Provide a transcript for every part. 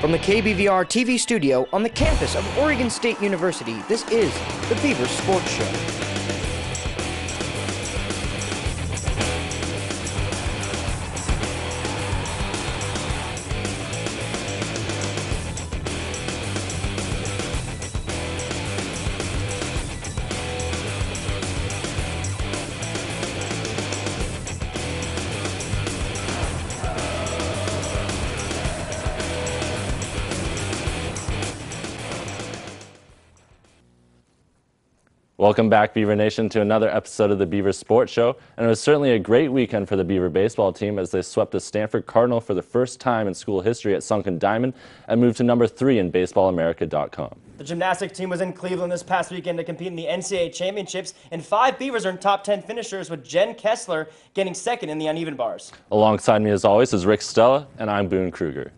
From the KBVR TV studio on the campus of Oregon State University, this is the Beaver Sports Show. Welcome back, Beaver Nation, to another episode of the Beaver Sports Show. And it was certainly a great weekend for the Beaver baseball team as they swept the Stanford Cardinal for the first time in school history at Sunken Diamond and moved to number 3 in BaseballAmerica.com. The gymnastics team was in Cleveland this past weekend to compete in the NCAA championships, and 5 Beavers earned top 10 finishers, with Jen Kessler getting second in the uneven bars. Alongside me, as always, is Rick Stella, and I'm Boone Kruger.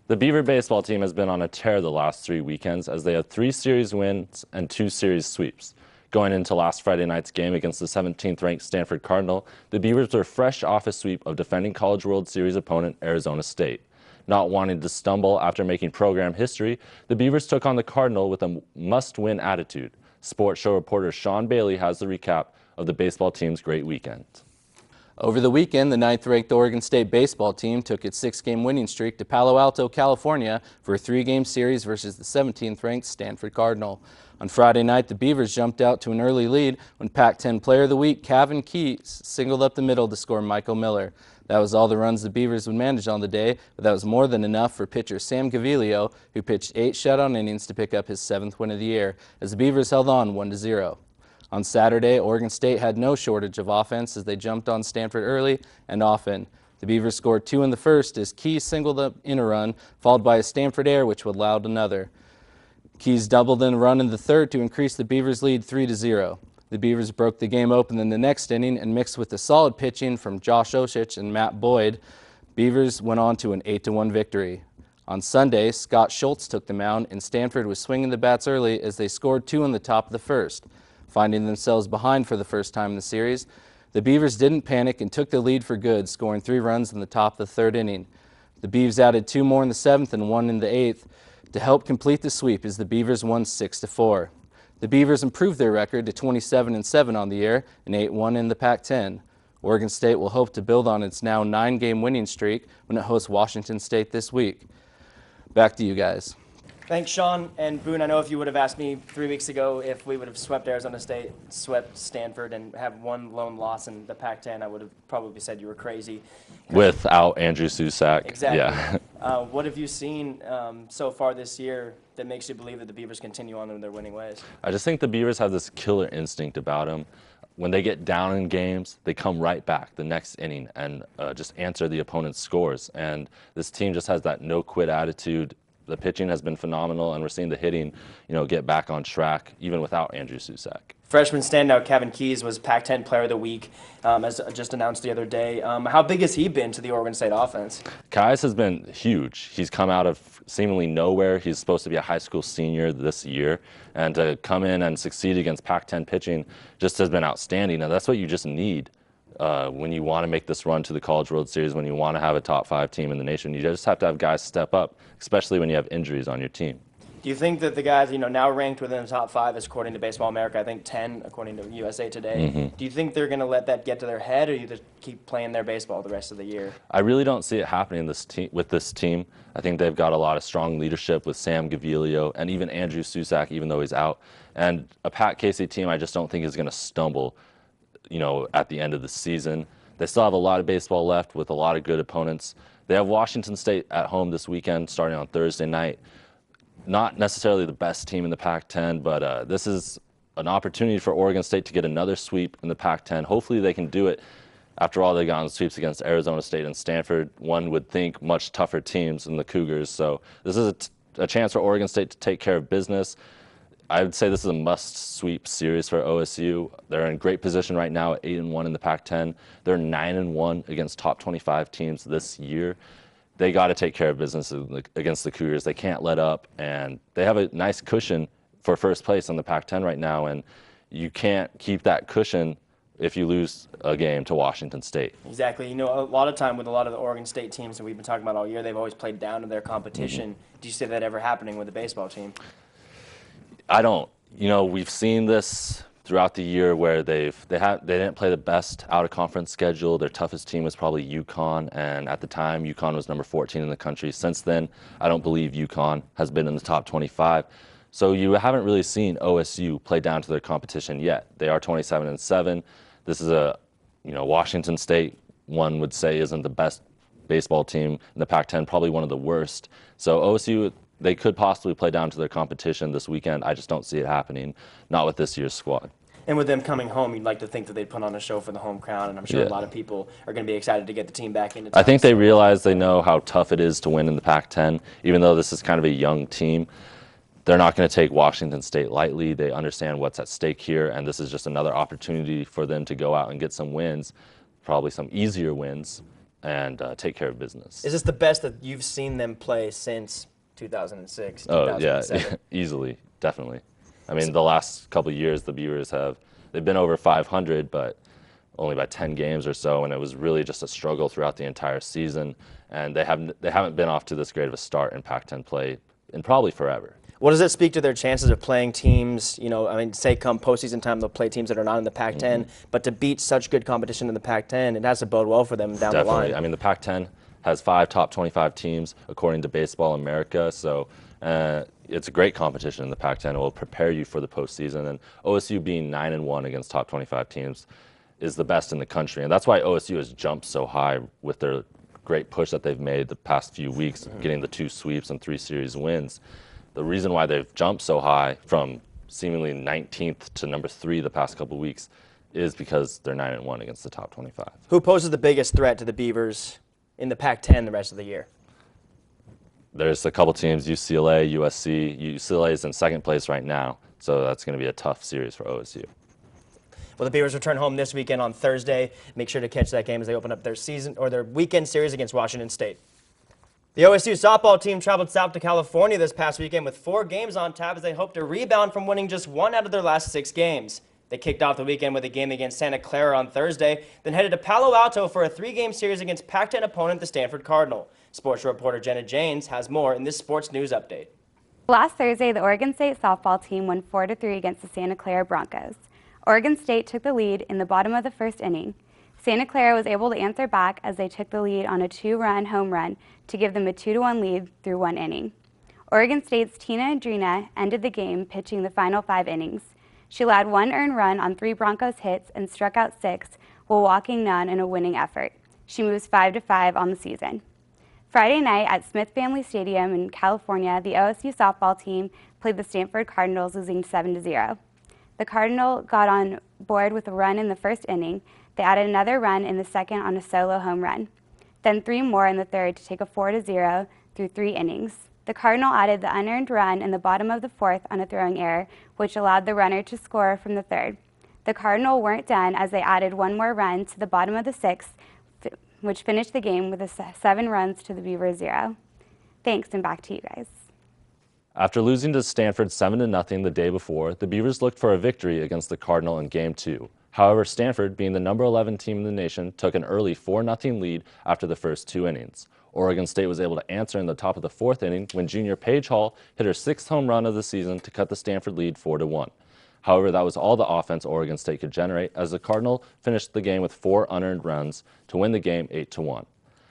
The Beaver baseball team has been on a tear the last 3 weekends as they have 3 series wins and 2 series sweeps. Going into last Friday night's game against the 17th ranked Stanford Cardinal, the Beavers were fresh off a sweep of defending College World Series opponent Arizona State. Not wanting to stumble after making program history, the Beavers took on the Cardinal with a must-win attitude. Sports Show reporter Sean Bailey has the recap of the baseball team's great weekend. Over the weekend, the 9th-ranked Oregon State baseball team took its 6-game winning streak to Palo Alto, California for a 3-game series versus the 17th-ranked Stanford Cardinal. On Friday night, the Beavers jumped out to an early lead when Pac-10 Player of the Week Kevin Keys singled up the middle to score Michael Miller. That was all the runs the Beavers would manage on the day, but that was more than enough for pitcher Sam Gaviglio, who pitched 8 shutout innings to pick up his 7th win of the year, as the Beavers held on 1-0. On Saturday, Oregon State had no shortage of offense as they jumped on Stanford early and often. The Beavers scored 2 in the first as Keys singled up in a run, followed by a Stanford error which allowed another. Keys doubled in a run in the third to increase the Beavers' lead 3-0. The Beavers broke the game open in the next inning, and mixed with the solid pitching from Josh Oshich and Matt Boyd, Beavers went on to an 8-1 victory. On Sunday, Scott Schultz took the mound, and Stanford was swinging the bats early as they scored 2 in the top of the first. Finding themselves behind for the first time in the series, the Beavers didn't panic and took the lead for good, scoring 3 runs in the top of the 3rd inning. The Beavs added 2 more in the 7th and 1 in the 8th to help complete the sweep as the Beavers won 6-4. The Beavers improved their record to 27-7 on the year and 8-1 in the Pac-10. Oregon State will hope to build on its now 9-game winning streak when it hosts Washington State this week. Back to you guys. Thanks, Sean. And Boone, I know if you would have asked me 3 weeks ago if we would have swept Arizona State, swept Stanford, and have 1 lone loss in the Pac-10, I would have probably said you were crazy. Without Andrew Susak. Exactly. Yeah. What have you seen so far this year that makes you believe that the Beavers continue on in their winning ways? I just think the Beavers have this killer instinct about them. When they get down in games, they come right back the next inning and just answer the opponent's scores. And this team just has that no-quit attitude. The pitching has been phenomenal, and we're seeing the hitting, get back on track, even without Andrew Susak. Freshman standout Kevin Keys was Pac-10 Player of the Week, as just announced the other day. How big has he been to the Oregon State offense? Kais has been huge. He's come out of seemingly nowhere. He's supposed to be a high school senior this year, and to come in and succeed against Pac-10 pitching just has been outstanding. And that's what you just need. When you want to make this run to the College World Series, when you want to have a top 5 team in the nation, you just have to have guys step up, especially when you have injuries on your team. Do you think that the guys, now ranked within the top 5 is according to Baseball America, I think 10 according to USA Today, Do you think they're going to let that get to their head, or you just keep playing their baseball the rest of the year? I really don't see it happening with this team. I think they've got a lot of strong leadership with Sam Gaviglio and even Andrew Susak, even though he's out. And a Pat Casey team I just don't think is going to stumble at the end of the season. They still have a lot of baseball left with a lot of good opponents. They have Washington State at home this weekend starting on Thursday night. Not necessarily the best team in the Pac-10, but this is an opportunity for Oregon State to get another sweep in the Pac-10. Hopefully they can do it. After all, they got on sweeps against Arizona State and Stanford. One would think much tougher teams than the Cougars. So this is a chance for Oregon State to take care of business. I would say this is a must-sweep series for OSU. They're in great position right now at 8-1 in the Pac-10. They're 9-1 against top 25 teams this year. They got to take care of business against the Cougars. They can't let up, and they have a nice cushion for first place in the Pac-10 right now, and you can't keep that cushion if you lose a game to Washington State. Exactly. You know, a lot of time with a lot of the Oregon State teams that we've been talking about all year, they've always played down to their competition. Do you see that ever happening with the baseball team? I don't. You know, we've seen this throughout the year where they didn't play the best out-of-conference schedule. Their toughest team was probably UConn, and at the time, UConn was number 14 in the country. Since then, I don't believe UConn has been in the top 25. So you haven't really seen OSU play down to their competition yet. They are 27-7. This is a, Washington State, one would say, isn't the best baseball team in the Pac-10, probably one of the worst. So OSU, they could possibly play down to their competition this weekend. I just don't see it happening, not with this year's squad. And with them coming home, you'd like to think that they'd put on a show for the home crowd, and I'm sure a lot of people are going to be excited to get the team back into town. I think they realize they know how tough it is to win in the Pac-10, even though this is kind of a young team. They're not going to take Washington State lightly. They understand what's at stake here, and this is just another opportunity for them to go out and get some wins, probably some easier wins, and take care of business. Is this the best that you've seen them play since 2006, Oh, 2007? yeah, easily, definitely. I mean, the last couple of years, the Beavers they've been over 500, but only by 10 games or so, and it was really just a struggle throughout the entire season, and they haven't been off to this great of a start in Pac-10 play in probably forever. What does it speak to their chances of playing teams, say come postseason time, they'll play teams that are not in the Pac-10, but to beat such good competition in the Pac-10, it has to bode well for them down the line. Definitely. I mean, the Pac-10 has 5 top 25 teams, according to Baseball America, so it's a great competition in the Pac-10. It will prepare you for the postseason, and OSU being 9-1 against top 25 teams is the best in the country, and that's why OSU has jumped so high with their great push that they've made the past few weeks, getting the 2 sweeps and 3 series wins. The reason why they've jumped so high from seemingly 19th to number 3 the past couple of weeks is because they're 9-1 against the top 25. Who poses the biggest threat to the Beavers in the Pac-10 the rest of the year? There's a couple teams, UCLA, USC. UCLA is in second place right now, so that's going to be a tough series for OSU. Well, the Beavers return home this weekend on Thursday. Make sure to catch that game as they open up their their weekend series against Washington State. The OSU softball team traveled south to California this past weekend with 4 games on tap as they hope to rebound from winning just 1 out of their last 6 games. They kicked off the weekend with a game against Santa Clara on Thursday, then headed to Palo Alto for a 3-game series against Pac-10 opponent, the Stanford Cardinal. Sports reporter Jenna Janes has more in this sports news update. Last Thursday, the Oregon State softball team won 4-3 against the Santa Clara Broncos. Oregon State took the lead in the bottom of the first inning. Santa Clara was able to answer back as they took the lead on a 2-run home run to give them a 2-1 lead through 1 inning. Oregon State's Tina Adrina ended the game pitching the final 5 innings. She allowed 1 earned run on 3 Broncos hits and struck out 6 while walking none in a winning effort. She moves 5-5 on the season. Friday night at Smith Family Stadium in California, the OSU softball team played the Stanford Cardinals, losing 7-0. The Cardinal got on board with a run in the first inning. They added another run in the second on a solo home run, then 3 more in the third to take a 4-0 through 3 innings. The Cardinal added the unearned run in the bottom of the 4th on a throwing error, which allowed the runner to score from the 3rd. The Cardinal weren't done as they added 1 more run to the bottom of the 6th, which finished the game with 7 runs to the Beavers 0. Thanks, and back to you guys. After losing to Stanford 7-0 the day before, the Beavers looked for a victory against the Cardinal in Game 2. However, Stanford, being the number 11 team in the nation, took an early 4-0 lead after the first 2 innings. Oregon State was able to answer in the top of the 4th inning when junior Paige Hall hit her 6th home run of the season to cut the Stanford lead 4-1. However, that was all the offense Oregon State could generate as the Cardinal finished the game with 4 unearned runs to win the game 8-1.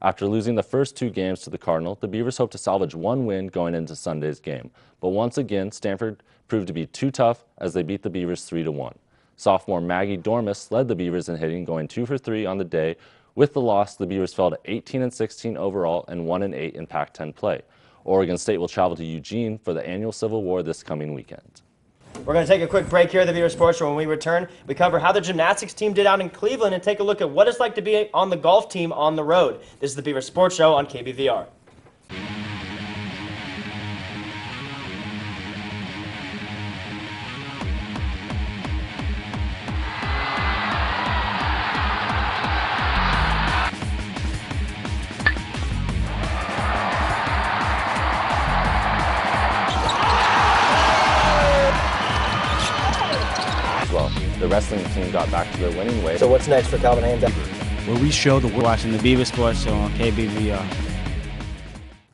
After losing the first 2 games to the Cardinal, the Beavers hoped to salvage 1 win going into Sunday's game. But once again, Stanford proved to be too tough as they beat the Beavers 3-1. Sophomore Maggie Dormus led the Beavers in hitting, going 2 for 3 on the day. With the loss, the Beavers fell to 18-16 overall and 1-8 in Pac-10 play. Oregon State will travel to Eugene for the annual Civil War this coming weekend. We're going to take a quick break here at the Beaver Sports Show. When we return, we cover how the gymnastics team did out in Cleveland and take a look at what it's like to be on the golf team on the road. This is the Beaver Sports Show on KBVR. The wrestling team got back to their winning ways. So what's next for Calvin Haynes? Where we show the world watching the Beaver Sports Show on KBVR.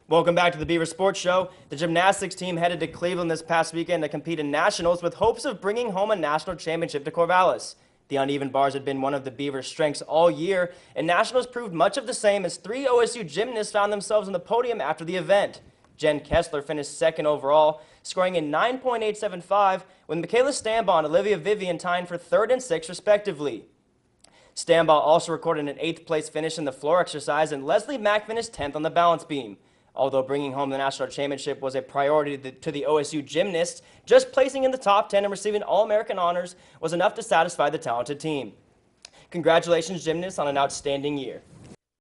Welcome back to the Beaver Sports Show. The gymnastics team headed to Cleveland this past weekend to compete in nationals with hopes of bringing home a national championship to Corvallis. The uneven bars had been one of the Beavers' strengths all year, and nationals proved much of the same as 3 OSU gymnasts found themselves on the podium after the event. Jen Kessler finished second overall, scoring in 9.875, with Michaela Stambaugh and Olivia Vivian tying for 3rd and 6th respectively. Stambaugh also recorded an 8th place finish in the floor exercise, and Leslie Mack finished 10th on the balance beam. Although bringing home the national championship was a priority to the OSU gymnasts, just placing in the top 10 and receiving All-American honors was enough to satisfy the talented team. Congratulations, gymnasts, on an outstanding year.